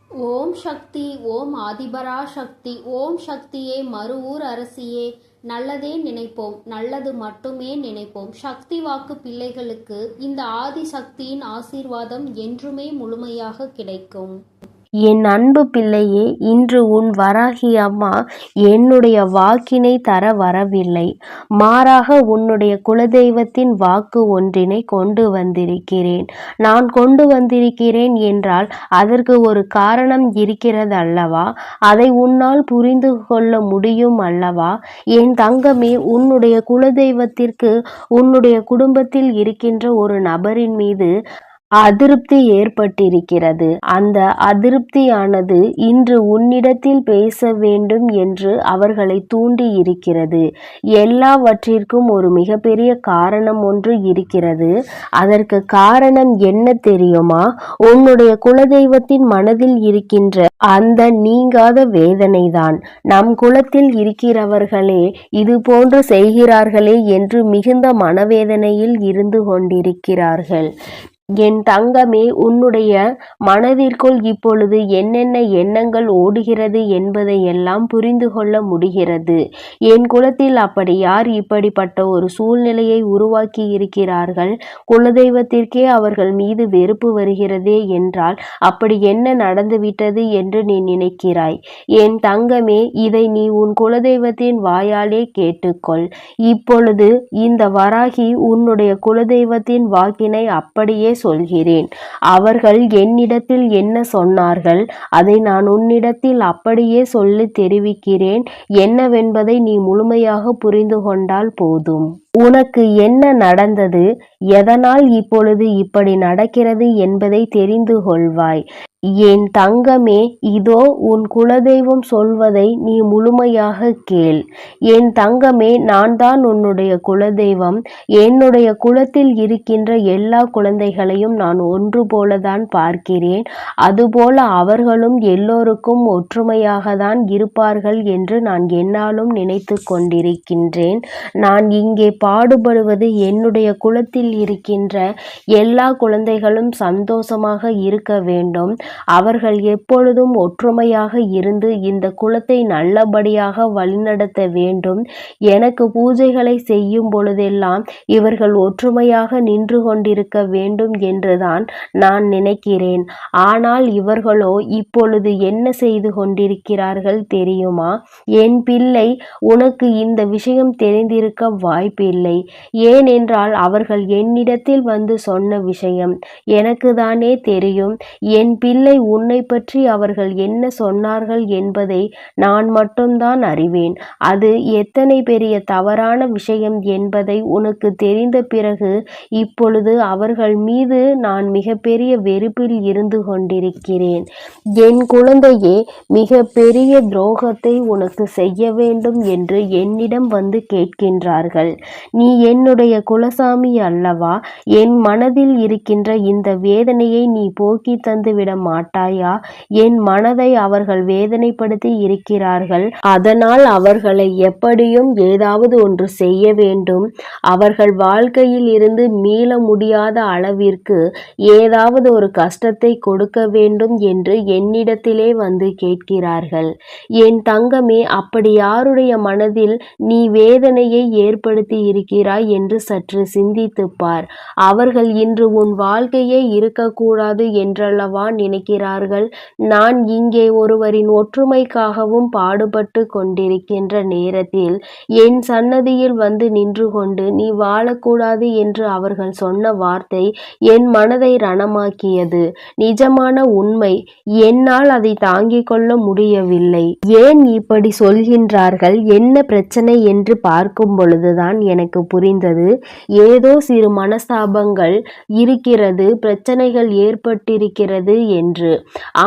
ஓம் சக்தி. ஓம் ஆதிபரா சக்தி. ஓம் சக்தியே, மறுவூர் அரசியே, நல்லதே நினைப்போம், நல்லது மட்டுமே நினைப்போம். சக்தி வாக்கு பிள்ளைகளுக்கு இந்த ஆதி சக்தியின் ஆசீர்வாதம் என்றுமே முழுமையாக கிடைக்கும். என் அன்பு பிள்ளையே, இன்று உன் வராகி அம்மா என்னுடைய வாக்கினை தர வரவில்லை. மாறாக உன்னுடைய குலதெய்வத்தின் வாக்கு ஒன்றினை கொண்டு வந்திருக்கிறேன். நான் கொண்டு வந்திருக்கிறேன் என்றால் அதற்கு ஒரு காரணம் இருக்கிறது அல்லவா? அதை உன்னால் புரிந்து கொள்ள முடியும் அல்லவா? என் தங்கமே, உன்னுடைய குலதெய்வத்திற்கு உன்னுடைய குடும்பத்தில் இருக்கின்ற ஒரு நபரின் மீது அதிருப்தி ஏற்பட்டிருக்கிறது. அந்த அதிருப்தியானது இன்று உன்னிடத்தில் பேச வேண்டும் என்று அவர்களை தூண்டி இருக்கிறது. எல்லாவற்றிற்கும் ஒரு மிகப்பெரிய காரணம் ஒன்று இருக்கிறது. அதற்கு காரணம் என்ன தெரியுமா? உன்னுடைய குலதெய்வத்தின் மனதில் இருக்கின்ற அந்த நீங்காத வேதனைதான். நம் குலத்தில் இருக்கிறவர்களே இது போன்று செய்கிறார்களே என்று மிகுந்த மனவேதனையில் இருந்து கொண்டிருக்கிறார்கள். என் தங்கமே, உன்னுடைய மனதிற்குள் இப்பொழுது என்னென்ன எண்ணங்கள் ஓடுகிறது என்பதை எல்லாம் புரிந்து கொள்ள முடிகிறது. என் குலத்தில் அப்படி யார் இப்படிப்பட்ட ஒரு சூழ்நிலையை உருவாக்கி இருக்கிறார்கள்? குலதெய்வத்திற்கே அவர்கள் மீது வெறுப்பு வருகிறதே என்றால் அப்படி என்ன நடந்துவிட்டது என்று நீ நினைக்கிறாய்? என் தங்கமே, இதை நீ உன் குலதெய்வத்தின் வாயாலே கேட்டுக்கொள். இப்பொழுது இந்த வராகி உன்னுடைய குலதெய்வத்தின் வாக்கினை அப்படியே சொல்கிறேன். அவர்கள் என்னிடத்தில் என்ன சொன்னார்கள் அதை நான் உன்னிடத்தில் அப்படியே சொல்லி தெரிவிக்கிறேன். என்னவென்பதை நீ முழுமையாக புரிந்து கொண்டால் போதும். உனக்கு என்ன நடந்தது, எதனால் இப்பொழுது இப்படி நடக்கிறது என்பதை தெரிந்து கொள்வாய். என் தங்கமே, இதோ உன் குலதெய்வம் சொல்வதை நீ முழுமையாக கேள். என் தங்கமே, நான் தான் உன்னுடைய குலதெய்வம். என்னுடைய குலத்தில் இருக்கின்ற எல்லா குழந்தைகளையும் நான் ஒன்று போலதான் பார்க்கிறேன். அதுபோல அவர்களும் எல்லோருக்கும் ஒற்றுமையாக தான் இருப்பார்கள் என்று நான் என்னாலும் நினைத்து கொண்டிருக்கின்றேன். நான் இங்கே பாடுபடுவது என்னுடைய குலத்தில் இருக்கின்ற எல்லா குழந்தைகளும் சந்தோஷமாக இருக்க வேண்டும். அவர்கள் எப்பொழுதும் ஒற்றுமையாக இருந்து இந்த குலத்தை நல்லபடியாக வழிநடத்த வேண்டும். எனக்கு பூஜைகளை செய்யும் பொழுதெல்லாம் இவர்கள் ஒற்றுமையாக நின்று கொண்டிருக்க வேண்டும் என்றுதான் நான் நினைக்கிறேன். ஆனால் இவர்களோ இப்பொழுது என்ன செய்து கொண்டிருக்கிறார்கள் தெரியுமா? என் பிள்ளை, உனக்கு இந்த விஷயம் தெரிந்திருக்க வாய்ப்பில்லை. ஏனென்றால் அவர்கள் என்னிடத்தில் வந்து சொன்ன விஷயம் எனக்கு தானே தெரியும். என் பிள்ளை, உன்னை பற்றி அவர்கள் என்ன சொன்னார்கள் என்பதை நான் மட்டும்தான் அறிவேன். அது எத்தனை பெரிய தவறான விஷயம் என்பதை உனக்கு தெரிந்த பிறகு இப்பொழுது அவர்கள் மீது நான் மிகப்பெரிய வெறுப்பில் இருந்து கொண்டிருக்கிறேன். என் குழந்தையே, மிக பெரிய துரோகத்தை உனக்கு செய்ய வேண்டும் என்று என்னிடம் வந்து கேட்கின்றார்கள். நீ என்னுடைய குலசாமி அல்லவா? என் மனதில் இருக்கின்ற இந்த வேதனையை நீ போக்கி தந்துவிட மாட்டாயா? என் மனதை அவர்கள் வேதனைப்படுத்தி இருக்கிறார்கள். அதனால் அவர்களை எப்படியும் ஏதாவது ஒன்று செய்ய வேண்டும். அவர்கள் வாழ்க்கையில் இருந்து மீள முடியாத அளவிற்கு ஏதாவது ஒரு கஷ்டத்தை கொடுக்க வேண்டும் என்று என்னிடத்திலே வந்து கேட்கிறார்கள். என் தங்கமே, அப்படி யாருடைய மனதில் நீ வேதனையை ஏற்படுத்தி இருக்கிறாய் என்று சற்று சிந்தித்துப் பார். அவர்கள் இன்று உன் வாழ்க்கையே இருக்கக்கூடாது என்றல்லவா நினைக்கிறார்கள். நான் இங்கே ஒருவரின் ஒற்றுமைக்காகவும் பாடுபட்டு கொண்டிருக்கின்ற நேரத்தில் என் சன்னதியில் வந்து நின்று கொண்டு நீ வாழக்கூடாது என்று அவர்கள் சொன்ன வார்த்தை என் மனதை ரணமாக்கியது. நிஜமான உண்மை. என்னால் அதை தாங்கிக் கொள்ள முடியவில்லை. ஏன் இப்படி சொல்கின்றார்கள், என்ன பிரச்சனை என்று பார்க்கும் பொழுதுதான் எனக்கு புரிந்தது. ஏதோ சிறு மனஸ்தாபங்கள் இருக்கிறது, பிரச்சனைகள் ஏற்பட்டிருக்கிறது என்று.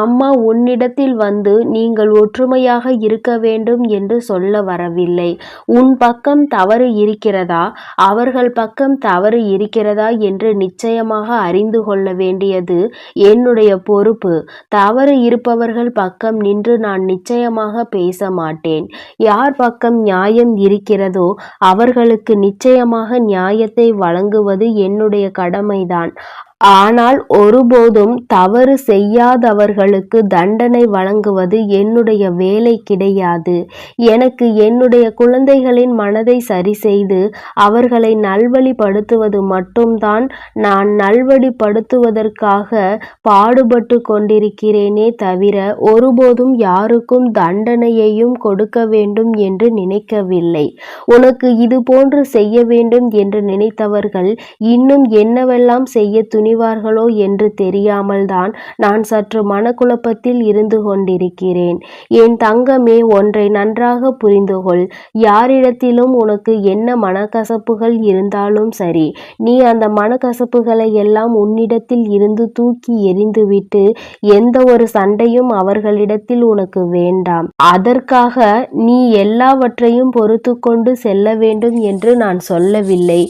அம்மா உன்னிடத்தில் வந்து நீங்கள் ஒற்றுமையாக இருக்க வேண்டும் என்று சொல்ல வரவில்லை. உன் பக்கம் தவறு இருக்கிறதா, அவர்கள் பக்கம் தவறு இருக்கிறதா என்று நிச்சயமாக அறிந்து கொள்ள வேண்டியது என்னுடைய பொறுப்பு. தவறு இருப்பவர்கள் பக்கம் நின்று நான் நிச்சயமாக பேச மாட்டேன். யார் பக்கம் நியாயம் இருக்கிறதோ அவர்களுக்கு நிச்சயமாக நியாயத்தை வழங்குவது என்னுடைய கடமைதான். ஆனால் ஒருபோதும் தவறு செய்யாதவர்களுக்கு தண்டனை வழங்குவது என்னுடைய வேலை கிடையாது. எனக்கு என்னுடைய குழந்தைகளின் மனதை சரி செய்து அவர்களை நல்வழிப்படுத்துவது மட்டும்தான் நான் நல்வழிப்படுத்துவதற்காக பாடுபட்டு கொண்டிருக்கிறேனே தவிர ஒருபோதும் யாருக்கும் தண்டனையையும் கொடுக்க வேண்டும் என்று நினைக்கவில்லை. உனக்கு இது போன்று செய்ய வேண்டும் என்று நினைத்தவர்கள் இன்னும் என்னவெல்லாம் செய்ய துணிவார்களோ என்று தெரியாமல் தான் நான் சற்று மனக்குழப்பத்தில் இருந்து கொண்டிருக்கிறேன். என் தங்கமே, ஒன்றை நன்றாக புரிந்து கொள். யாரிடத்திலும் உனக்கு என்ன மனக்கசப்புகள் இருந்தாலும் சரி, நீ அந்த மனக்கசப்புகளை எல்லாம் உன்னிடத்தில் இருந்து தூக்கி எறிந்துவிட்டு எந்த ஒரு சண்டையும் அவர்களிடத்தில் உனக்கு வேண்டாம். அதற்காக நீ எல்லாவற்றையும் பொறுத்து கொண்டு செல்ல வேண்டும் என்று நான் சொல்லவில்லை.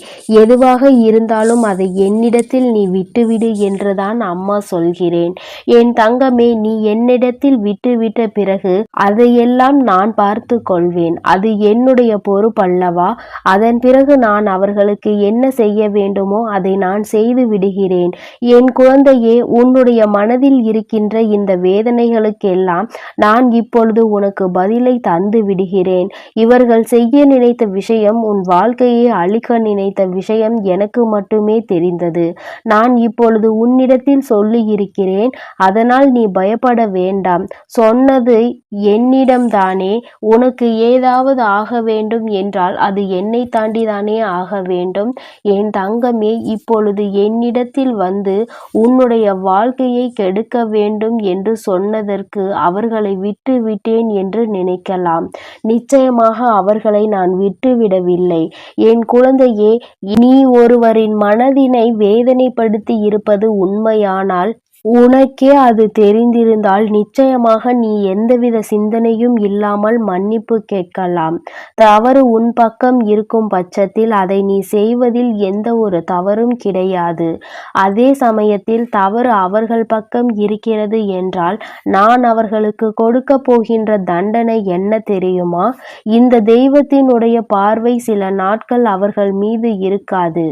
எதுவாக இருந்தாலும் அதை என்னிடத்தில் நீ விட்டுவிடு என்றுதான் அம்மா சொல்கிறேன். என் தங்கமே, நீ என்னிடத்தில் விட்டுவிட்ட பிறகு அதையெல்லாம் நான் பார்த்து கொள்வேன். அது என்னுடைய பொறுப்பல்லவா? அதன் பிறகு நான் அவர்களுக்கு என்ன செய்ய வேண்டுமோ அதை நான் செய்து விடுகிறேன். என் குழந்தையே, உன்னுடைய மனதில் இருக்கின்ற இந்த வேதனைகளுக்கெல்லாம் நான் இப்பொழுது உனக்கு பதிலை தந்து விடுகிறேன். இவர்கள் செய்ய நினைத்த விஷயம், உன் வாழ்க்கையை அழிக்க நினைத்த விஷயம் எனக்கு மட்டுமே தெரிந்தது. நான் இப்பொழுது உன்னிடத்தில் சொல்லி இருக்கிறேன். அதனால் நீ பயப்பட வேண்டாம். சொன்னது என்னிடம்தானே. உனக்கு ஏதாவது ஆக வேண்டும் என்றால் அது என்னை தாண்டிதானே ஆக வேண்டும். என் தங்கமே, இப்பொழுது என்னிடத்தில் வந்து உன்னுடைய வாழ்க்கையை கெடுக்க வேண்டும் என்று சொன்னதற்கு அவர்களை விட்டு விட்டேன் என்று நினைக்கலாம். நிச்சயமாக அவர்களை நான் விட்டுவிடவில்லை. என் குழந்தையே, நீ ஒருவரின் மனதினை வேதனைப்படுத்தி இருப்பது உண்மையானால் உனக்கே அது தெரிந்திருந்தால் நிச்சயமாக நீ எந்தவித சிந்தனையும் இல்லாமல் மன்னிப்பு கேட்கலாம். தவறு உன் பக்கம் இருக்கும் பட்சத்தில் அதை நீ செய்வதில் எந்த ஒரு தவறும் கிடையாது. அதே சமயத்தில் தவறு அவர்கள் பக்கம் இருக்கிறது என்றால் நான் அவர்களுக்கு கொடுக்க போகின்ற தண்டனை என்ன தெரியுமா? இந்த தெய்வத்தினுடைய பார்வை சில நாட்கள் அவர்கள் மீது இருக்காது.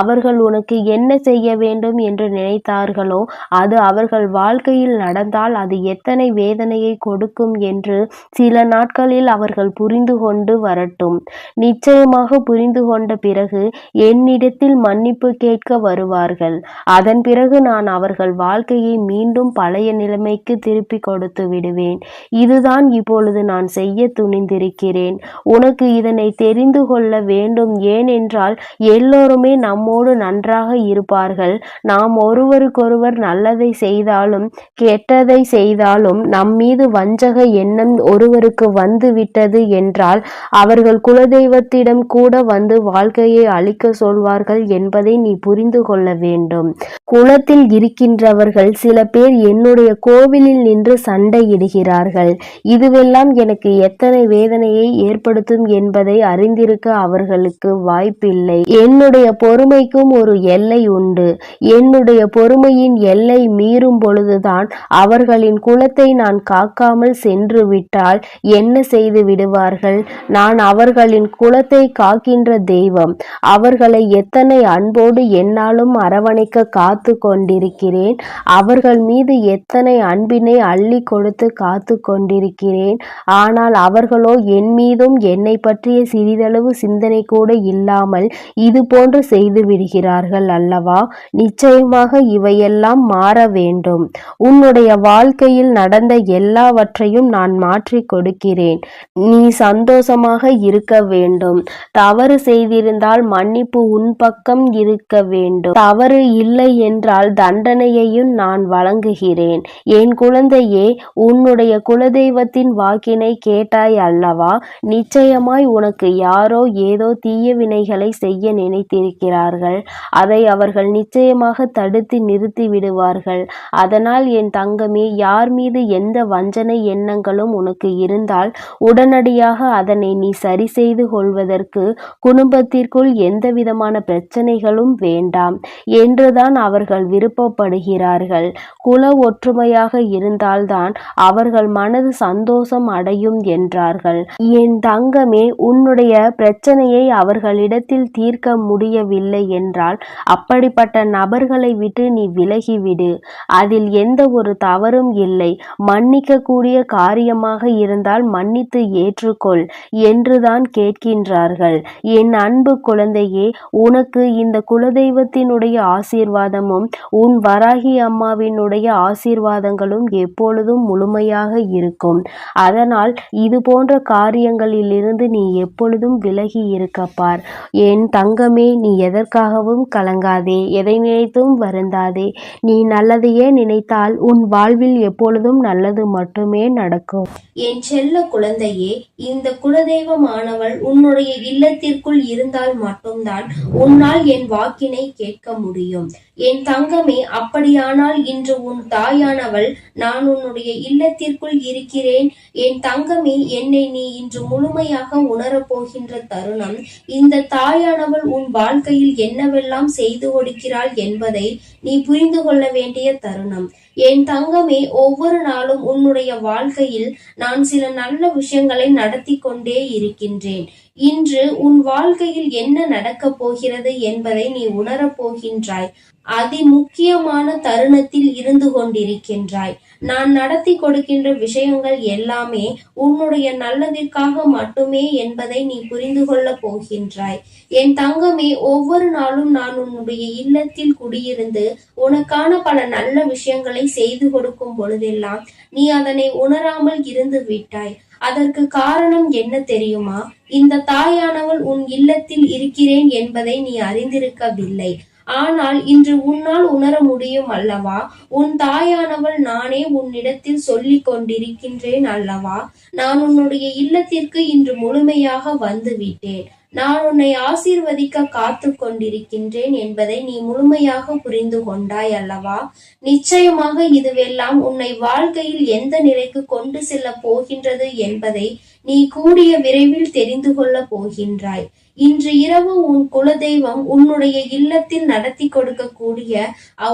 அவர்கள் உனக்கு என்ன செய்ய வேண்டும் என்று நினைத்தார்களோ அது அவர்கள் வாழ்க்கையில் நடந்தால் அது எத்தனை வேதனையை கொடுக்கும் என்று சில நாட்களில் அவர்கள் புரிந்து கொண்டு வரட்டும். நிச்சயமாக புரிந்து கொண்ட பிறகு என்னிடத்தில் மன்னிப்பு கேட்க வருவார்கள். அதன் பிறகு நான் அவர்கள் வாழ்க்கையை மீண்டும் பழைய நிலைமைக்கு திருப்பி கொடுத்து விடுவேன். இதுதான் இப்பொழுது நான் செய்ய துணிந்திருக்கிறேன். உனக்கு இதனை தெரிந்து கொள்ள வேண்டும். ஏனென்றால் எல்லோருமே நம்மோடு நன்றாக இருப்பார்கள். நாம் ஒருவருக்கொருவர் நல்லதை செய்தாலும் கெட்டதை செய்தாலும் நம்மீது வஞ்சக எண்ணம் ஒருவருக்கு வந்து விட்டது என்றால் அவர்கள் குலதெய்வத்திடம் கூட வந்து வாழ்க்கையை அழிக்க சொல்வார்கள் என்பதை நீ புரிந்து கொள்ள வேண்டும். குலத்தில் இருக்கின்றவர்கள் சில பேர் என்னுடைய கோவிலில் நின்று சண்டையிடுகிறார்கள். இதுவெல்லாம் எனக்கு எத்தனை வேதனையை ஏற்படுத்தும் என்பதை அறிந்திருக்க அவர்களுக்கு வாய்ப்பில்லை. என்னுடைய பொறுமைக்கும் ஒரு எல்லை உண்டு. என்னுடைய பொறுமையின் எல்லை மீறும் பொழுதுதான் அவர்களின் குலத்தை நான் காக்காமல் சென்று விட்டால் என்ன செய்து விடுவார்கள்? நான் அவர்களின் குலத்தை காக்கின்ற தெய்வம். அவர்களை எத்தனை அன்போடு என்னாலும் அரவணைக்க காத்து கொண்டிருக்கிறேன். அவர்கள் மீது எத்தனை அன்பினை அள்ளி கொடுத்து காத்து கொண்டிருக்கிறேன். ஆனால் அவர்களோ என் மீதும் என்னை பற்றிய சிறிதளவு சிந்தனை கூட இல்லாமல் இது போன்று செய்து விடுகிறார்கள் அல்லவா? நிச்சயமாக இவையெல்லாம் மாற வேண்டும். உன்னுடைய வாழ்க்கையில் நடந்த எல்லாவற்றையும் நான் மாற்றி கொடுக்கிறேன். நீ சந்தோஷமாக இருக்க வேண்டும். தவறு செய்திருந்தால் மன்னிப்பு உன் பக்கம் இருக்க வேண்டும். தவறு இல்லை என்றால் தண்டனையையும் நான் வழங்குகிறேன். என் குழந்தையே, உன்னுடைய குலதெய்வத்தின் வாக்கினை கேட்டாய் அல்லவா? நிச்சயமாய் உனக்கு யாரோ ஏதோ தீய வினைகளை செய்ய நினைத்திருக்கிறார்கள். அதை அவர்கள் நிச்சயமாக தடுத்து நிறுத்தி விடுவார்கள். கொள்வார்கள். அதனால் என் தங்கமே, யார் மீது எந்த வஞ்சனை எண்ணங்களும் உனக்கு இருந்தால் உடனடியாக அதனை நீ சரி செய்து கொள்வதற்கு குடும்பத்திற்குள் எந்தவிதமான பிரச்சனைகளும் வேண்டாம் என்றுதான் அவர்கள் விருப்பப்படுகிறார்கள். குல ஒற்றுமையாக இருந்தால்தான் அவர்கள் மனது சந்தோஷம் அடையும் என்றார்கள். என் தங்கமே, உன்னுடைய பிரச்சனையை அவர்களிடத்தில் தீர்க்க முடியவில்லை என்றால் அப்படிப்பட்ட நபர்களை விட்டு நீ விலகிவிடு. அதில் எந்த ஒரு தவறும் இல்லை. மன்னிக்க கூடிய காரியமாக இருந்தால் மன்னித்து ஏற்றுக்கொள் என்றுதான் கேட்கின்றார்கள். என் அன்பு குழந்தையே, உனக்கு இந்த குலதெய்வத்தினுடைய ஆசீர்வாதமும் உன் வராகி அம்மாவினுடைய ஆசீர்வாதங்களும் எப்பொழுதும் முழுமையாக இருக்கும். அதனால் இது போன்ற காரியங்களிலிருந்து நீ எப்பொழுதும் விலகி இருக்கப்பார். என் தங்கமே, நீ எதற்காகவும் கலங்காதே, எதை நினைத்தும் வருந்தாதே. நீ நல்லதையே நினைத்தால் உன் வாழ்வில் எப்பொழுதும் நல்லது மட்டுமே நடக்கும். என் செல்ல குழந்தையே, இந்த குலதெய்வமானவள் உன்னுடைய இல்லத்திற்குள் இருந்தால் மட்டும்தான் உன்னால் என் வாக்கினை கேட்க முடியும். என் தங்கமே, அப்படியானால் இன்று உன் தாயானவள் நான் உன்னுடைய இல்லத்திற்குள் இருக்கிறேன். என் தங்கமே, என்னை நீ இன்று முழுமையாக உணரப்போகின்ற தருணம். இந்த தாயானவள் உன் வாழ்க்கையில் என்னவெல்லாம் செய்து கொடுக்கிறாள் என்பதை நீ புரிந்து கொள்ள வேண்டிய தருணம். என் தங்கமே, ஒவ்வொரு நாளும் உன்னுடைய வாழ்க்கையில் நான் சில நல்ல விஷயங்களை நடத்தி கொண்டே இருக்கின்றேன். இன்று உன் வாழ்க்கையில் என்ன நடக்கப் போகிறது என்பதை நீ உணரப் போகின்றாய். அதி முக்கியமான தருணத்தில் இருந்து கொண்டிருக்கின்றாய். நான் நடத்தி கொடுக்கின்ற விஷயங்கள் எல்லாமே உன்னுடைய நல்லதிற்காக மட்டுமே என்பதை நீ புரிந்து கொள்ள போகின்றாய். என் தங்கமே, ஒவ்வொரு நாளும் நான் உன்னுடைய இல்லத்தில் குடியிருந்து உனக்கான பல நல்ல விஷயங்களை செய்து கொடுக்கும் பொழுதெல்லாம் நீ அதனை உணராமல் இருந்து விட்டாய். அதற்கு காரணம் என்ன தெரியுமா? இந்த தாயானவள் உன் இல்லத்தில் இருக்கிறேன் என்பதை நீ அறிந்திருக்கவில்லை. ஆனால் இன்று உன்னால் உணர முடியும் அல்லவா? உன் தாயானவள் நானே உன்னிடத்தில் சொல்லிக் கொண்டிருக்கின்றேன் அல்லவா? நான் உன்னுடைய இல்லத்திற்கு இன்று முழுமையாக வந்து விட்டேன். நான் உன்னை ஆசீர்வதிக்க காத்து கொண்டிருக்கின்றேன் என்பதை நீ முழுமையாக புரிந்து கொண்டாய் அல்லவா? நிச்சயமாக இதுவெல்லாம் உன்னை வாழ்க்கையில் எந்த நிலைக்கு கொண்டு செல்ல போகின்றது என்பதை நீ கூடிய விரைவில் தெரிந்து கொள்ள போகின்றாய். இன்று இரவு உன் குலதெய்வம் உன்னுடைய இல்லத்தில் நடத்தி கொடுக்கக்கூடிய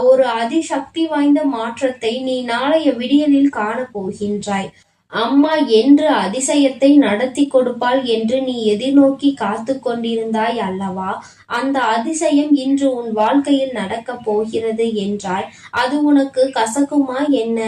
ஒரு அதிசக்தி வாய்ந்த மாற்றத்தை நீ நாளைய விடியலில் காண போகின்றாய். அம்மா என்று அதிசயத்தை நடத்தி கொடுப்பாள் என்று நீ எதிர்நோக்கி காத்து கொண்டிருந்தாய் அல்லவா? அந்த அதிசயம் இன்று உன் வாழ்க்கையில் நடக்கப் போகிறது என்றால் அது உனக்கு கசக்குமா என்ன?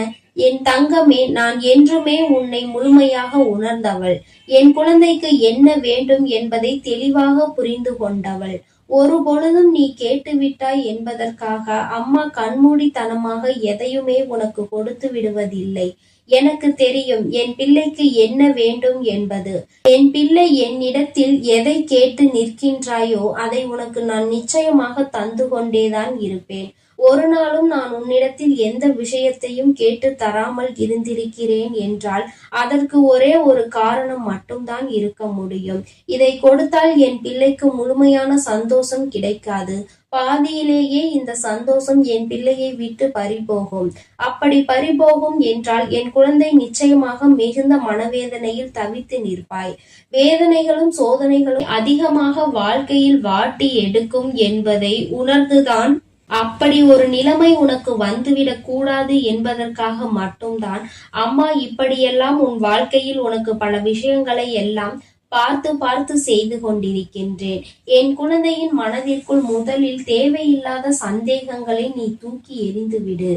என் தங்கமே, நான் என்றுமே உன்னை முழுமையாக உணர்ந்தவள். என் குழந்தைக்கு என்ன வேண்டும் என்பதை தெளிவாக புரிந்து கொண்டவள். ஒரு பொழுதும் நீ கேட்டுவிட்டாய் என்பதற்காக அம்மா கண்மூடித்தனமாக எதையுமே உனக்கு கொடுத்து விடுவதில்லை. எனக்கு தெரியும் என் பிள்ளைக்கு என்ன வேண்டும் என்பது. என் பிள்ளை என்னிடத்தில் எதை கேட்டு நிற்கின்றாயோ அதை உனக்கு நான் நிச்சயமாக தந்து கொண்டேதான் இருப்பேன். ஒரு நாளும் நான் உன்னிடத்தில் எந்த விஷயத்தையும் கேட்டு தராமல் இருந்திருக்கிறேன் என்றால் அதற்கு ஒரே ஒரு காரணம் மட்டும்தான் இருக்க முடியும். இதை கொடுத்தால் என் பிள்ளைக்கு முழுமையான சந்தோஷம் கிடைக்காது. பாதியிலேயே இந்த சந்தோஷம் என் பிள்ளையை விட்டு பறிபோகும். அப்படி பறிபோகும் என்றால் என் குழந்தை நிச்சயமாக மிகுந்த மனவேதனையில் தவித்து நிற்பாய். வேதனைகளும் சோதனைகளும் அதிகமாக வாழ்க்கையில் வாட்டி எடுக்கும் என்பதை உணர்ந்துதான் அப்படி ஒரு நிலைமை உனக்கு வந்துவிடக் கூடாது என்பதற்காக மட்டும்தான் அம்மா இப்படியெல்லாம் உன் வாழ்க்கையில் உனக்கு பல விஷயங்களை எல்லாம் பார்த்து பார்த்து செய்து கொண்டிருக்கின்றேன். என் குழந்தையின் மனதிற்குள் முதலில் தேவையில்லாத சந்தேகங்களை நீ தூக்கி எறிந்துவிடு.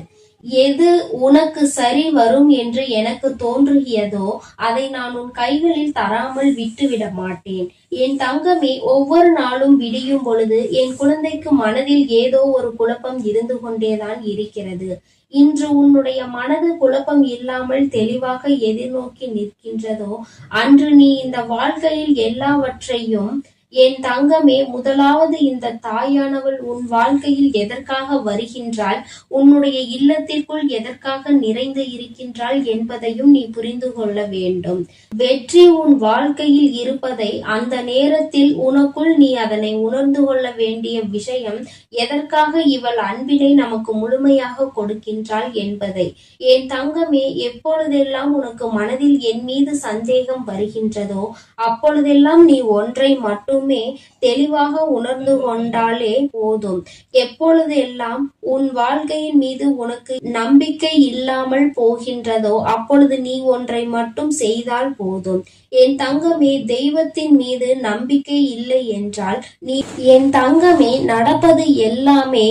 எது உனக்கு சரி வரும் என்று எனக்கு தோன்றுகிறதோ அதை நான் உன் கைகளில் தராமல் விட்டுவிட மாட்டேன். என் தங்கமே, ஒவ்வொரு நாளும் விடியும் பொழுது என் குழந்தைக்கு மனதில் ஏதோ ஒரு குழப்பம் இருந்து கொண்டேதான் இருக்கிறது. இன்று உன்னுடைய மனது குழப்பம் இல்லாமல் தெளிவாக எதிர்நோக்கி நிற்கின்றதோ அன்று நீ இந்த வாழ்க்கையில் எல்லாவற்றையும் என் தங்கமே, முதலாவது இந்த தாயானவள் உன் வாழ்க்கையில் எதற்காக வருகின்றாள், உன்னுடைய இல்லத்திற்குள் எதற்காக நிறைந்து இருக்கின்றாள் என்பதையும் நீ புரிந்து கொள்ள வேண்டும். வெற்றி உன் வாழ்க்கையில் இருப்பதை அந்த நேரத்தில் உனக்குள் நீ அதனை உணர்ந்து கொள்ள வேண்டிய விஷயம், எதற்காக இவள் அன்பினை நமக்கு முழுமையாக கொடுக்கின்றாள் என்பதை. என் தங்கமே, எப்பொழுதெல்லாம் உனக்கு மனதில் என் மீது சந்தேகம் வருகின்றதோ அப்பொழுதெல்லாம் நீ ஒன்றை மட்டுமே தெளிவாக உணர்ந்து கொண்டாலே போதும். எப்பொழுதெல்லாம் உன் வாழ்க்கையின் மீது உனக்கு நம்பிக்கை இல்லாமல் போகின்றதோ அப்பொழுது நீ ஒன்றை மட்டும் செய்தால் போதும். என் தங்கமே, தெய்வத்தின் மீது நம்பிக்கை இல்லை என்றால் என் தங்கமே, நடப்பது எல்லாமே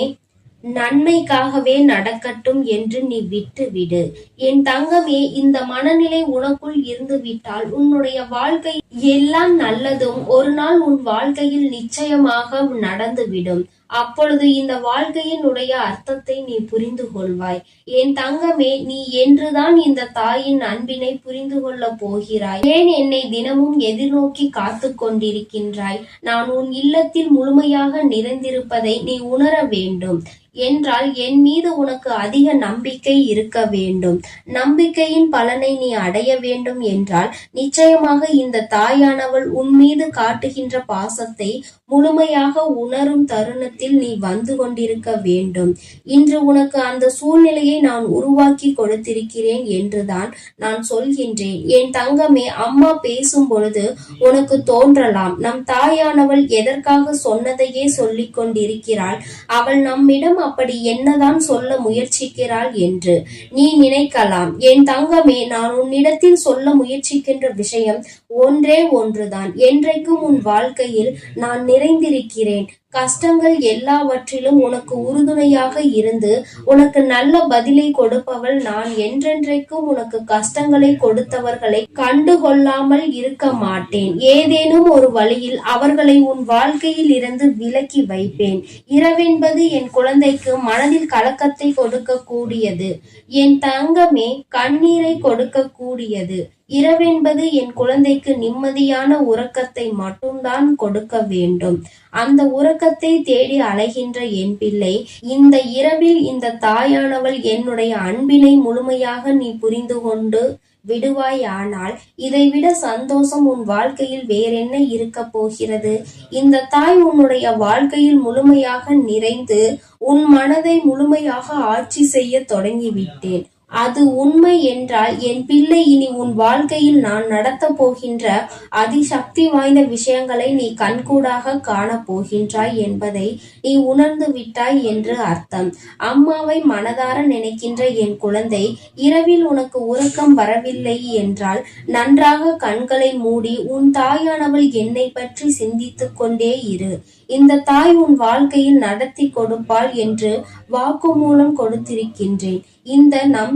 நன்மைக்காகவே நடக்கட்டும் என்று நீ விட்டுவிடு. என் தங்கமே, இந்த மனநிலை உனக்குள் இருந்து விட்டால் உன்னுடைய வாழ்க்கை எல்லாம் நல்லதும் ஒரு நாள் உன் வாழ்க்கையில் நிச்சயமாக நடந்துவிடும். அப்பொழுது இந்த வாழ்க்கையினுடைய அர்த்தத்தை நீ புரிந்து கொள்வாய். என் தங்கமே, நீ என்றுதான் இந்த தாயின் அன்பினை புரிந்து கொள்ள போகிறாய்? ஏன் என்னை தினமும் எதிர்நோக்கி காத்து கொண்டிருக்கின்றாய்? நான் உன் இல்லத்தில் முழுமையாக நிறைந்திருப்பதை நீ உணர வேண்டும் என்றால் என் மீது உனக்கு அதிக நம்பிக்கை இருக்க வேண்டும். நம்பிக்கையின் பலனை நீ அடைய வேண்டும் என்றால் நிச்சயமாக இந்த தாயானவள் உன் மீது காட்டுகின்ற பாசத்தை முழுமையாக உணரும் தருணத்தில் நீ வந்து கொண்டிருக்க வேண்டும். இன்று உனக்கு அந்த சூழ்நிலையை நான் உருவாக்கி கொடுத்திருக்கிறேன் என்றுதான் நான் சொல்கின்றேன். என் தங்கமே, அம்மா பேசும் பொழுது உனக்கு தோன்றலாம், நம் தாயானவள் எதற்காக சொன்னதையே சொல்லிக் கொண்டிருக்கிறாள், அவள் நம்மிடம் அப்படி என்னதான் சொல்ல முயற்சிக்கிறாள் என்று நீ நினைக்கலாம். என் தங்கமே, நான் உன்னிடத்தில் சொல்ல முயற்சிக்கின்ற விஷயம் ஒன்றே ஒன்றுதான். என்றைக்கும் உன் வாழ்க்கையில் நான் நிறைந்திருக்கிறேன். கஷ்டங்கள் எல்லாவற்றிலும் உனக்கு உறுதுணையாக இருந்து உனக்கு நல்ல பதிலை கொடுப்பவள் நான். என்றென்றைக்கும் உனக்கு கஷ்டங்களை கொடுத்தவர்களை கண்டுகொள்ளாமல் இருக்க மாட்டேன். ஏதேனும் ஒரு வழியில் அவர்களை உன் வாழ்க்கையில் இருந்து விலக்கி வைப்பேன். இரவென்பது என் குழந்தைக்கு மனதில் கலக்கத்தை கொடுக்க கூடியது. என் தங்கமே, கண்ணீரை கொடுக்க கூடியது. இரவென்பது என் குழந்தைக்கு நிம்மதியான உறக்கத்தை மட்டும்தான் கொடுக்க வேண்டும். அந்த உறக்கத்தை தேடி அலைகின்ற என் பிள்ளை, இந்த இரவில் இந்த தாயானவள் என்னுடைய அன்பினை முழுமையாக நீ புரிந்து கொண்டு விடுவாயானால் இதைவிட சந்தோஷம் உன் வாழ்க்கையில் வேறென்ன இருக்க போகிறது? இந்த தாய் உன்னுடைய வாழ்க்கையில் முழுமையாக நிறைந்து உன் மனதை முழுமையாக ஆட்சி செய்ய தொடங்கிவிட்டேன். அது உண்மை என்றால் என் பிள்ளை, இனி உன் வாழ்க்கையில் நான் நடத்த போகின்ற அதிசக்தி வாய்ந்த விஷயங்களை நீ கண்கூடாக காண போகின்றாய் என்பதை நீ உணர்ந்து விட்டாய் என்று அர்த்தம். அம்மாவை மனதார நினைக்கின்ற என் குழந்தை, இரவில் உனக்கு உறக்கம் வரவில்லை என்றால் நன்றாக கண்களை மூடி உன் தாயானவள் என்னை பற்றி சிந்தித்துக் கொண்டே இரு. இந்த தாய் உன் வாழ்க்கையில் நடத்தி கொடுப்பாள் என்று வாக்குமூலம் கொடுத்திருக்கின்றேன். இந்த நம்பிக்கைக்கு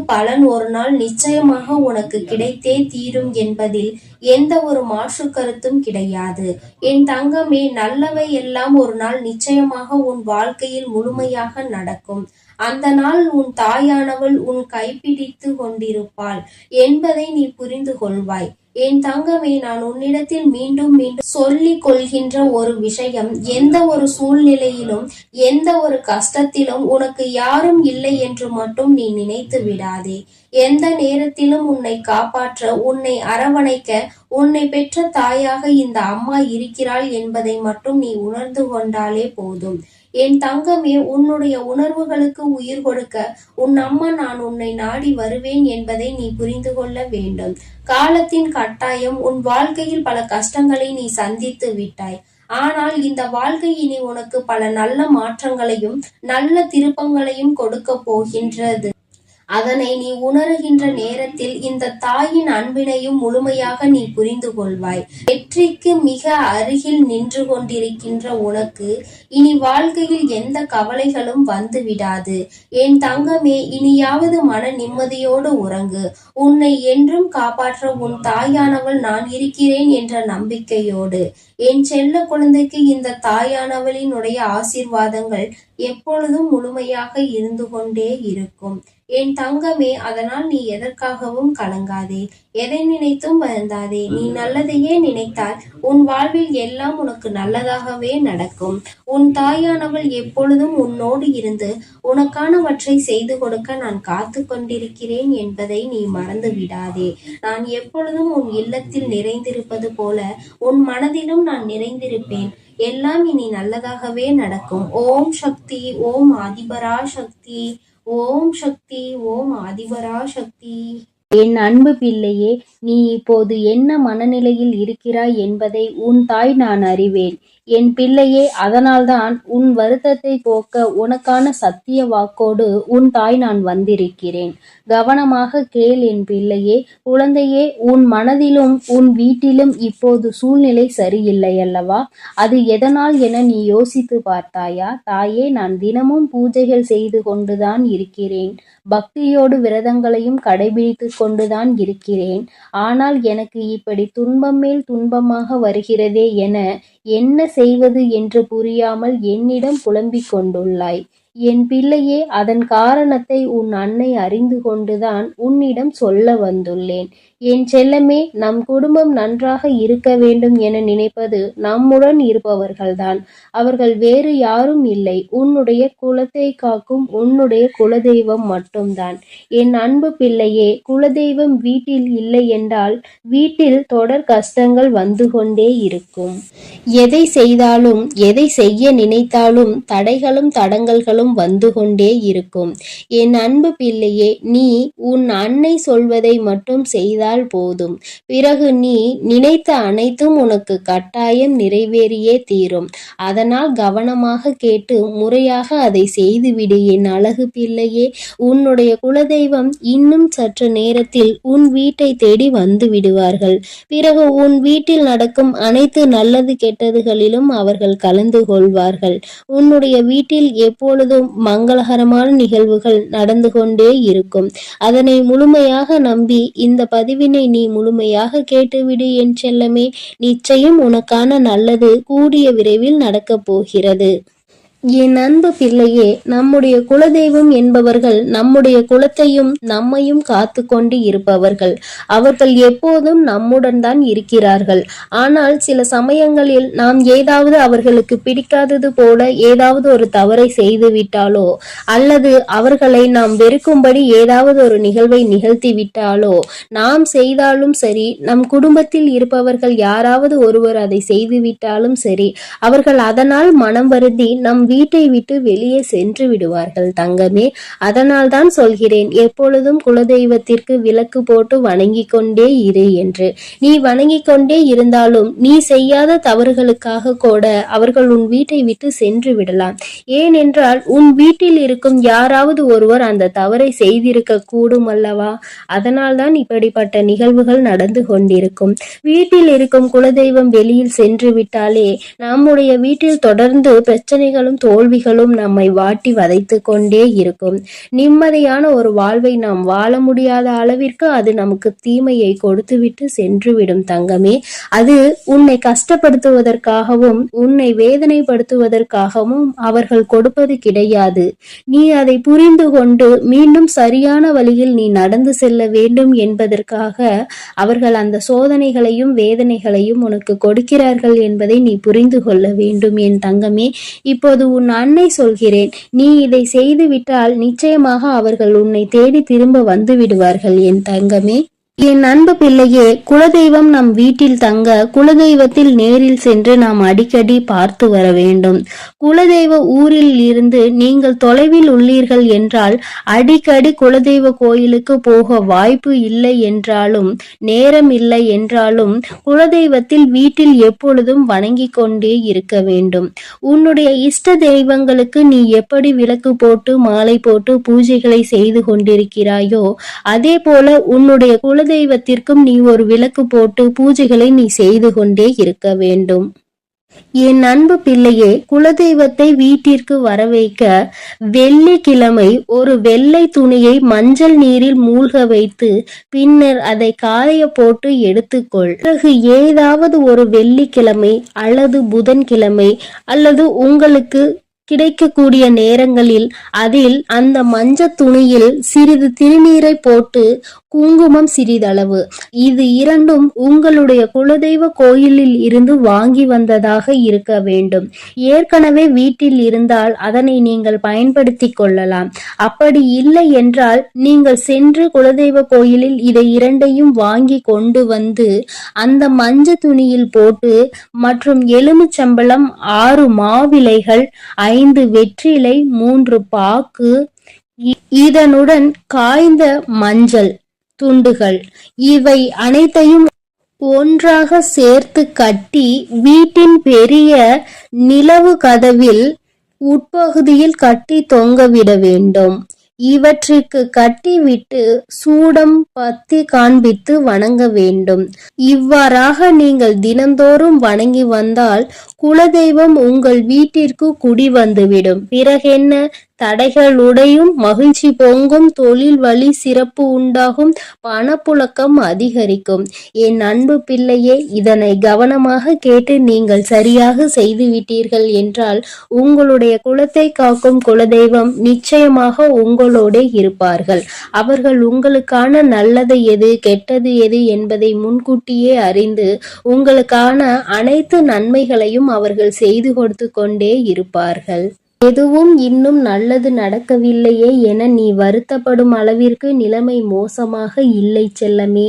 பலன் ஒரு நாள் நிச்சயமாக உனக்கு கிடைத்தே தீரும் என்பதில் எந்த ஒரு மாற்று கருத்தும் கிடையாது. என் தங்கமே, நல்லவை எல்லாம் ஒரு நாள் நிச்சயமாக உன் வாழ்க்கையில் முழுமையாக நடக்கும். அந்த நாள் உன் தாயானவள் உன் கைப்பிடித்து கொண்டிருப்பாள் என்பதை நீ புரிந்து கொள்வாய். என் தங்கமே, நான் உன்னிடத்தில் மீண்டும் மீண்டும் சொல்லிக் கொள்கின்ற ஒரு விஷயம், எந்த ஒரு சூழ்நிலையிலும் எந்த ஒரு கஷ்டத்திலும் உனக்கு யாரும் இல்லை என்று மட்டும் நீ நினைத்து விடாதே. எந்த நேரத்திலும் உன்னை காப்பாற்ற, உன்னை அரவணைக்க உன்னை பெற்ற தாயாக இந்த அம்மா இருக்கிறாள் என்பதை மட்டும் நீ உணர்ந்து கொண்டாலே போதும். என் தங்கமே, உன்னுடைய உணர்வுகளுக்கு உயிர் கொடுக்க உன் அம்மா நான் உன்னை நாடி வருவேன் என்பதை நீ புரிந்து கொள்ள வேண்டும். காலத்தின் கட்டாயம் உன் வாழ்க்கையில் பல கஷ்டங்களை நீ சந்தித்து விட்டாய். ஆனால் இந்த வாழ்க்கை இனி உனக்கு பல நல்ல மாற்றங்களையும் நல்ல திருப்பங்களையும் கொடுக்க போகின்றது. அதனை நீ உணர்கின்ற நேரத்தில் இந்த தாயின் அன்பினையும் முழுமையாக நீ புரிந்து கொள்வாய். வெற்றிக்கு மிக அருகில் நின்று கொண்டிருக்கின்ற உனக்கு இனி வாழ்க்கையில் எந்த கவலைகளும் வந்து விடாது. என் தங்கமே, இனியாவது மன நிம்மதியோடு உறங்கு. உன்னை என்றும் காப்பாற்ற உன் தாயானவள் நான் இருக்கிறேன் என்ற நம்பிக்கையோடு. என் செல்ல குழந்தைக்கு இந்த தாயானவளினுடைய ஆசீர்வாதங்கள் எப்பொழுதும் முழுமையாக இருந்து கொண்டே இருக்கும். என் தங்கமே, அதனால் நீ எதற்காகவும் கலங்காதே, எதை நினைத்தும் வருந்தாதே. நீ நல்லதையே நினைத்தால் உன் வாழ்வில் எல்லாம் உனக்கு நல்லதாகவே நடக்கும். உன் தாயானவள் எப்பொழுதும் உன்னோடு இருந்து உனக்கானவற்றை செய்து கொடுக்க நான் காத்து கொண்டிருக்கிறேன் என்பதை நீ மறந்து விடாதே. நான் எப்பொழுதும் உன் இல்லத்தில் நிறைந்திருப்பது போல உன் மனதிலும் நான் நிறைந்திருப்பேன். எல்லாம் இனி நல்லதாகவே நடக்கும். ஓம் சக்தி, ஓம் ஆதிபரா சக்தி, ஓம் சக்தி, ஓம் ஆதிபரா சக்தி. என் அன்பு பிள்ளையே, நீ இப்போது என்ன மனநிலையில் இருக்கிறாய் என்பதை உன் தாய் நான் அறிவேன். என் பிள்ளையே, அதனால்தான் உன் வருத்தத்தை போக்க உனக்கான சத்திய வாக்கோடு உன் தாய் நான் வந்திருக்கிறேன். கவனமாக கேள் என் பிள்ளையே. குழந்தையே, உன் மனதிலும் உன் வீட்டிலும் இப்போது சூழ்நிலை சரியில்லை அல்லவா? அது எதனால் என நீ யோசித்து பார்த்தாயா? தாயே, நான் தினமும் பூஜைகள் செய்து கொண்டுதான் இருக்கிறேன். பக்தியோடு விரதங்களையும் கடைபிடித்து கொண்டுதான் இருக்கிறேன். ஆனால் எனக்கு இப்படி துன்பம் மேல் துன்பமாக வருகிறதே என என்ன செய்வது என்று புரியாமல் என்னிடம் புலம்பிக் கொண்டுள்ளாய். என் பிள்ளையே, அதன் காரணத்தை உன் அன்னை அறிந்து கொண்டுதான் உன்னிடம் சொல்ல வந்துள்ளேன். என் செல்லமே, நம் குடும்பம் நன்றாக இருக்க வேண்டும் என நினைப்பது நம்முடன் இருப்பவர்கள்தான். அவர்கள் வேறு யாரும் இல்லை. உன்னுடைய குலத்தை காக்கும் உன்னுடைய குலதெய்வம் மட்டும்தான். என் அன்பு பிள்ளையே, குலதெய்வம் வீட்டில் இல்லை என்றால் வீட்டில் தொடர் கஷ்டங்கள் வந்து கொண்டே இருக்கும். எதை செய்தாலும் எதை செய்ய நினைத்தாலும் தடைகளும் தடங்கல்களும் வந்து கொண்டே இருக்கும். என் அன்பு பிள்ளையே, நீ உன் அன்னை சொல்வதை மட்டும் செய்தால் போதும். பிறகு நீ நினைத்த அனைத்தும் உனக்கு கட்டாயம் நிறைவேறியே தீரும். அதனால் கவனமாக கேட்டு முறையாக அதை செய்துவிடு என் அழகு பிள்ளையே. உன்னுடைய குலதெய்வம் இன்னும் சற்று நேரத்தில் உன் வீட்டை தேடி வந்து விடுவார்கள். பிறகு உன் வீட்டில் நடக்கும் அனைத்து நல்லது கெட்டதுகளிலும் அவர்கள் கலந்து கொள்வார்கள். உன்னுடைய வீட்டில் எப்பொழுதும் மங்களகரமான நிகழ்வுகள் நடந்து கொண்டே இருக்கும். அதனை முழுமையாக நம்பி இந்த பதிவினை நீ முழுமையாக கேட்டுவிடு என் செல்லமே. நிச்சயம் உனக்கான நல்லது கூடிய விரைவில் நடக்கப் போகிறது. என் அன்பு பிள்ளையே, நம்முடைய குலதெய்வம் என்பவர்கள் நம்முடைய குலத்தையும் நம்மையும் காத்து கொண்டு இருப்பவர்கள். அவர்கள் எப்போதும் நம்முடன் தான் இருக்கிறார்கள். ஆனால் சில சமயங்களில் நாம் ஏதாவது அவர்களுக்கு பிடிக்காதது போல ஏதாவது ஒரு தவறை செய்து விட்டாலோ அல்லது அவர்களை நாம் வெறுக்கும்படி ஏதாவது ஒரு நிகழ்வை நிகழ்த்தி விட்டாலோ, நாம் செய்தாலும் சரி, நம் குடும்பத்தில் இருப்பவர்கள் யாராவது ஒருவர் அதை செய்து விட்டாலும் சரி, அவர்கள் அதனால் மனம் வருந்தி நம் வீட்டை விட்டு வெளியே சென்று விடுவார்கள் தங்கமே. அதனால் தான் சொல்கிறேன், எப்பொழுதும் குலதெய்வத்திற்கு விளக்கு போட்டு வணங்கி கொண்டே இரு என்று. நீ வணங்கி கொண்டே இருந்தாலும் நீ செய்யாத தவறுகளுக்காக கூட அவர்கள் உன் வீட்டை விட்டு சென்று விடலாம். ஏனென்றால் உன் வீட்டில் இருக்கும் யாராவது ஒருவர் அந்த தவறை செய்திருக்க கூடும் அல்லவா? அதனால் தான் இப்படிப்பட்ட நிகழ்வுகள் நடந்து கொண்டிருக்கும். வீட்டில் இருக்கும் குலதெய்வம் வெளியில் சென்று விட்டாலே நம்முடைய வீட்டில் தொடர்ந்து பிரச்சனைகளும் தோல்விகளும் நம்மை வாட்டி வதைத்து கொண்டே இருக்கும். நிம்மதியான ஒரு வாழ்வை நாம் வாழ முடியாத அளவிற்கு அது நமக்கு தீமையை கொடுத்துவிட்டு சென்றுவிடும் தங்கமே. அது உன்னை கஷ்டப்படுத்துவதற்காகவும் உன்னை வேதனைப்படுத்துவதற்காகவும் அவர்கள் கொடுப்பது கிடையாது. நீ அதை புரிந்து கொண்டு மீண்டும் சரியான வழியில் நீ நடந்து செல்ல வேண்டும் என்பதற்காக அவர்கள் அந்த சோதனைகளையும் வேதனைகளையும் உனக்கு கொடுக்கிறார்கள் என்பதை நீ புரிந்து கொள்ள வேண்டும் என் தங்கமே. இப்போது உன் அன்னை சொல்கிறேன், நீ இதை செய்து விட்டால் நிச்சயமாக அவர்கள் உன்னை தேடி திரும்ப வந்து விடுவார்கள் என் தங்கமே. என் அன்பு பிள்ளையே, குலதெய்வம் நம் வீட்டில் தங்க குலதெய்வத்தில் நேரில் சென்று நாம் அடிக்கடி பார்த்து வர வேண்டும். குலதெய்வ ஊரில் இருந்து நீங்கள் தொலைவில் உள்ளீர்கள் என்றால் அடிக்கடி குலதெய்வ கோயிலுக்கு போக வாய்ப்பு இல்லை என்றாலும் நேரம் இல்லை என்றாலும் குலதெய்வத்தில் வீட்டில் எப்பொழுதும் வணங்கி கொண்டே இருக்க வேண்டும். உன்னுடைய இஷ்ட தெய்வங்களுக்கு நீ எப்படி விளக்கு போட்டு மாலை போட்டு பூஜைகளை செய்து கொண்டிருக்கிறாயோ அதே போல உன்னுடைய குலதெய்வத்திற்கும் நீ ஒரு விளக்கு போட்டு பூஜைகளை நீ செய்து கொண்டே இருக்க வேண்டும். என் அன்பு பிள்ளையே, குலதெய்வத்தை வீட்டிற்கு வர வைக்க வெள்ளிக்கிழமை ஒரு வெள்ளை துணியை மஞ்சள் நீரில் மூழ்க வைத்து பின்னர் அதை காய போட்டு எடுத்துக்கொள். பிறகு ஏதாவது ஒரு வெள்ளிக்கிழமை அல்லது புதன்கிழமை அல்லது உங்களுக்கு கிடைக்கக்கூடிய நேரங்களில் அதில் அந்த மஞ்சள் துணியில் சிறிது திருநீரை போட்டு குங்குமம் சிறிதளவு, இது இரண்டும் உங்களுடைய குலதெய்வ கோயிலில் இருந்து வாங்கி வந்ததாக இருக்க வேண்டும். ஏற்கனவே வீட்டில் இருந்தால் அதனை நீங்கள் பயன்படுத்தி கொள்ளலாம். அப்படி இல்லை என்றால் நீங்கள் சென்று குலதெய்வ கோயிலில் இதை இரண்டையும் வாங்கி கொண்டு வந்து அந்த மஞ்சள் துணியில் போட்டு மற்றும் எலுமிச்சம்பழம் 6 மாவிலைகள் 5 வெற்றிலை 3 பாக்கு இதனுடன் காய்ந்த மஞ்சள் துண்டுகள் இவை அனைத்தையும் ஒன்றாக சேர்த்து கட்டி வீட்டின் பெரிய நிலவு கதவில் உட்பகுதியில் கட்டி தொங்கவிட வேண்டும். இவற்றிற்கு கட்டிவிட்டு சூடம் பத்தி காண்பித்து வணங்க வேண்டும். இவ்வாறாக நீங்கள் தினந்தோறும் வணங்கி வந்தால் குலதெய்வம் உங்கள் வீட்டிற்கு குடி வந்துவிடும். பிறகென்ன, தடைகள் உடையும், மகிழ்ச்சி பொங்கும், தொழில் வழி சிறப்பு உண்டாகும், பணப்புழக்கம் அதிகரிக்கும். என் அன்பு பிள்ளையே, இதனை கவனமாக கேட்டு நீங்கள் சரியாக செய்துவிட்டீர்கள் என்றால் உங்களுடைய குலத்தை காக்கும் குலதெய்வம் நிச்சயமாக உங்களோட இருப்பார்கள். அவர்கள் உங்களுக்கான நல்லது எது கெட்டது எது என்பதை முன்கூட்டியே அறிந்து உங்களுக்கான அனைத்து நன்மைகளையும் அவர்கள் செய்து கொடுத்து கொண்டே இருப்பார்கள். எதுவும் இன்னும் நல்லது நடக்கவில்லையே என நீ வருத்தப்படும் அளவிற்கு நிலைமை மோசமாக இல்லை செல்லமே.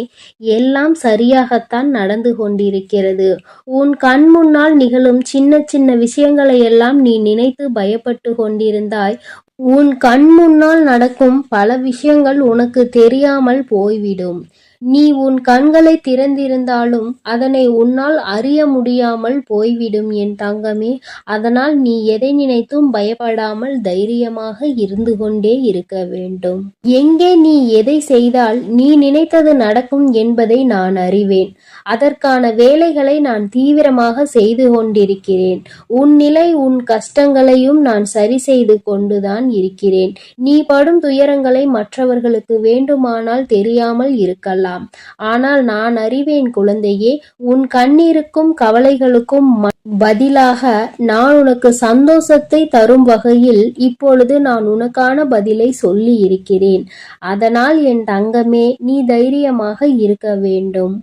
எல்லாம் சரியாகத்தான் நடந்து கொண்டிருக்கிறது. உன் கண் முன்னால் நிகழும் சின்ன சின்ன விஷயங்களை எல்லாம் நீ நினைத்து பயப்பட்டு கொண்டிருந்தாய். உன் கண் முன்னால் நடக்கும் பல விஷயங்கள் உனக்கு தெரியாமல் போய்விடும். நீ உன் கண்களை திறந்திருந்தாலும் அதனை உன்னால் அறிய முடியாமல் போய்விடும் என் தங்கமே. அதனால் நீ எதை நினைத்தும் பயப்படாமல் தைரியமாக இருந்து கொண்டே இருக்க வேண்டும். எங்கே நீ எதை செய்தால் நீ நினைத்தது நடக்கும் என்பதை நான் அறிவேன். அதற்கான வேலைகளை நான் தீவிரமாக செய்து கொண்டிருக்கிறேன். உன் நிலை, உன் கஷ்டங்களையும் நான் சரி செய்து கொண்டுதான் இருக்கிறேன். நீ படும் துயரங்களை மற்றவர்களுக்கு வேண்டுமானால் தெரியாமல் இருக்கலாம். ஆனால் நான் அறிவேன் குழந்தையே. உன் கண்ணீருக்கும் கவலைகளுக்கும் பதிலாக நான் உனக்கு சந்தோஷத்தை தரும் வகையில் இப்பொழுது நான் உனக்கான பதிலை சொல்லி இருக்கிறேன். அதனால் என் தங்கமே, நீ தைரியமாக இருக்க வேண்டும்.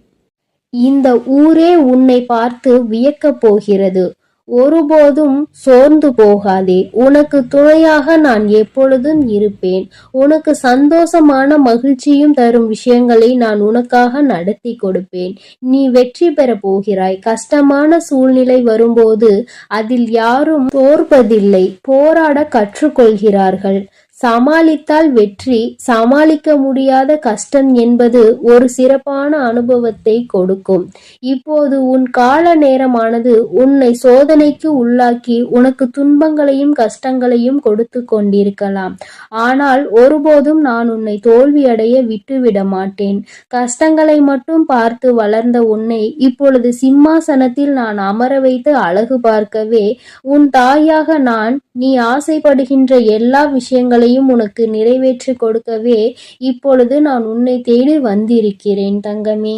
இந்த ஊரே உன்னை பார்த்து வியக்கப் போகிறது. ஒருபோதும் சோர்ந்து போகாதே. உனக்கு துணையாக நான் எப்பொழுதும் இருப்பேன். உனக்கு சந்தோஷமான மகிழ்ச்சியும் தரும் விஷயங்களை நான் உனக்காக நடத்தி கொடுப்பேன். நீ வெற்றி பெற போகிறாய். கஷ்டமான சூழ்நிலை வரும்போது அதில் யாரும் தோற்பதில்லை, போராட கற்றுக்கொள்கிறார்கள். சமாளித்தால் வெற்றி, சமாளிக்க முடியாத கஷ்டம் என்பது ஒரு சிறப்பான அனுபவத்தை கொடுக்கும். இப்போது உன் கால நேரமானது உன்னை சோதனைக்கு உள்ளாக்கி உனக்கு துன்பங்களையும் கஷ்டங்களையும் கொடுத்து கொண்டிருக்கலாம். ஆனால் ஒருபோதும் நான் உன்னை தோல்வியடைய விட்டுவிட மாட்டேன். கஷ்டங்களை மட்டும் பார்த்து வளர்ந்த உன்னை இப்பொழுது சிம்மாசனத்தில் நான் அமர வைத்து அழகு பார்க்கவே, உன் தாயாக நான் நீ ஆசைப்படுகின்ற எல்லா விஷயங்களையும் உனக்கு நிறைவேற்றி கொடுக்கவே இப்பொழுது நான் உன்னை தேடி வந்திருக்கிறேன் தங்கமே.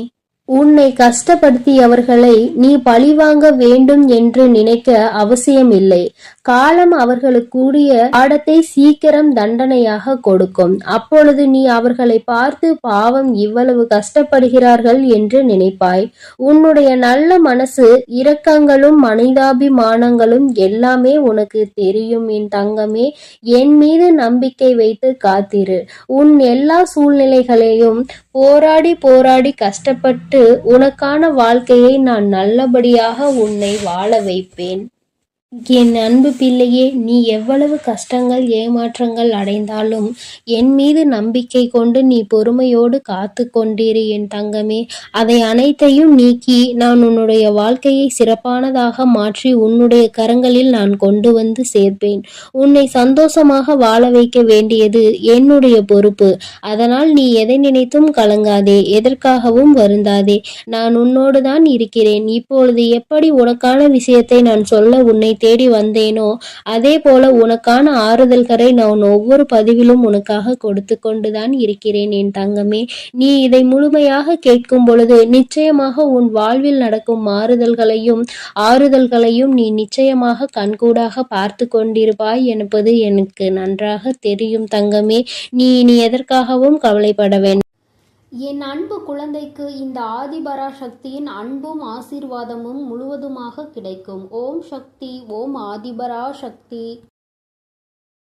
உன்னை கஷ்டப்படுத்தியவர்களை நீ பழிவாங்க வேண்டும் என்று நினைக்க அவசியமில்லை. காலம் அவர்களுக்குரிய பாடத்தை சீக்கிரம் தண்டனையாக கொடுக்கும். அப்பொழுது நீ அவர்களை பார்த்து பாவம் இவ்வளவு கஷ்டப்படுகிறார்கள் என்று நினைப்பாய். உன்னுடைய நல்ல மனசு, இரக்கங்களும் மனிதாபிமானங்களும் எல்லாமே உனக்கு தெரியும் என் தங்கமே. என் மீது நம்பிக்கை வைத்து காத்திரு. உன் எல்லா சூழ்நிலைகளையும் போராடி போராடி கஷ்டப்பட்டு உனக்கான வாழ்க்கையை நான் நல்லபடியாக உன்னை வாழ வைப்பேன். என் அன்பு பிள்ளையே, நீ எவ்வளவு கஷ்டங்கள் ஏமாற்றங்கள் அடைந்தாலும் என் மீது நம்பிக்கை கொண்டு நீ பொறுமையோடு காத்து கொண்டிரு என் தங்கமே. அதை அனைத்தையும் நீக்கி நான் உன்னுடைய வாழ்க்கையை சிறப்பானதாக மாற்றி உன்னுடைய கரங்களில் நான் கொண்டு வந்து சேர்ப்பேன். உன்னை சந்தோஷமாக வாழ வைக்க வேண்டியது என்னுடைய பொறுப்பு. அதனால் நீ எதை நினைத்தும் கலங்காதே, எதற்காகவும் வருந்தாதே. நான் உன்னோடு தான் இருக்கிறேன். இப்பொழுது எப்படி உனக்கான விஷயத்தை நான் சொல்ல உன்னை தேடி வந்தேனோ அதே போல உனக்கான ஆறுதல்களை நான் ஒவ்வொரு பதிவிலும் உனக்காக கொடுத்து கொண்டுதான் இருக்கிறேன் என் தங்கமே. நீ இதை முழுமையாக கேட்கும் பொழுது நிச்சயமாக உன் வாழ்வில் நடக்கும் மாறுதல்களையும் ஆறுதல்களையும் நீ நிச்சயமாக கண்கூடாக பார்த்து கொண்டிருப்பாய் என்பது எனக்கு நன்றாக தெரியும் தங்கமே. நீ இனி எதற்காகவும் கவலைப்பட வேண்டாம். என் அன்பு குழந்தைக்கு இந்த ஆதிபராசக்தியின் அன்பும் ஆசீர்வாதமும் முழுவதுமாக கிடைக்கும். ஓம் சக்தி, ஓம் ஆதிபராசக்தி.